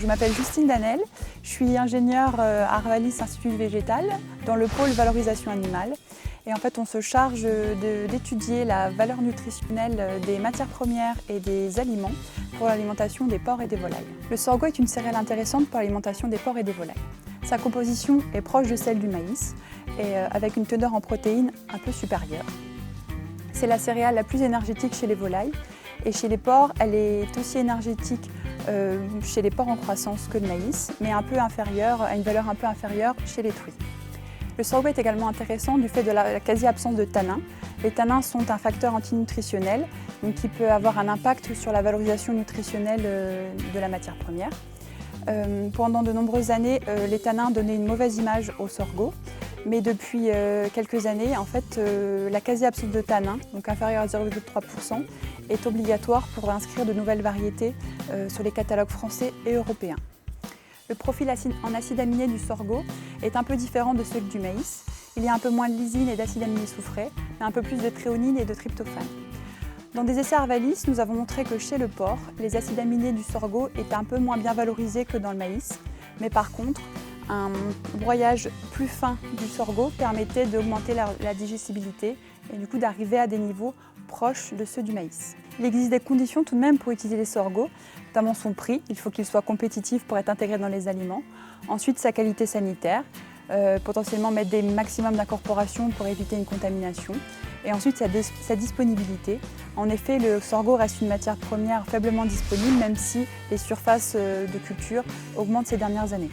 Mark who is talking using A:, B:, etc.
A: Je m'appelle Justine Danel, je suis ingénieure à Arvalis Institut Végétal dans le pôle valorisation animale. Et en fait, on se charge d'étudier la valeur nutritionnelle des matières premières et des aliments pour l'alimentation des porcs et des volailles. Le sorgho est une céréale intéressante pour l'alimentation des porcs et des volailles. Sa composition est proche de celle du maïs et avec une teneur en protéines un peu supérieure. C'est la céréale la plus énergétique chez les volailles et chez les porcs, elle est aussi énergétique chez les porcs en croissance que le maïs, mais à une valeur un peu inférieure chez les truies. Le sorgho est également intéressant du fait de la quasi-absence de tanins. Les tanins sont un facteur antinutritionnel donc qui peut avoir un impact sur la valorisation nutritionnelle de la matière première. Pendant de nombreuses années, les tanins donnaient une mauvaise image au sorgho, mais depuis quelques années, en fait, la quasi-absence de tanins, donc inférieure à 0,3%, est obligatoire pour inscrire de nouvelles variétés sur les catalogues français et européens. Le profil en acides aminés du sorgho est un peu différent de celui du maïs. Il y a un peu moins de lysine et d'acides aminés soufrés, mais un peu plus de thréonine et de tryptophane. Dans des essais Arvalis, nous avons montré que chez le porc, les acides aminés du sorgho étaient un peu moins bien valorisés que dans le maïs, mais par contre, un broyage plus fin du sorgho permettait d'augmenter la digestibilité et du coup d'arriver à des niveaux proches de ceux du maïs. Il existe des conditions tout de même pour utiliser les sorghos, notamment son prix. Il faut qu'il soit compétitif pour être intégré dans les aliments. Ensuite, sa qualité sanitaire, potentiellement mettre des maximums d'incorporation pour éviter une contamination. Et ensuite, sa disponibilité. En effet, le sorgho reste une matière première faiblement disponible, même si les surfaces de culture augmentent ces dernières années.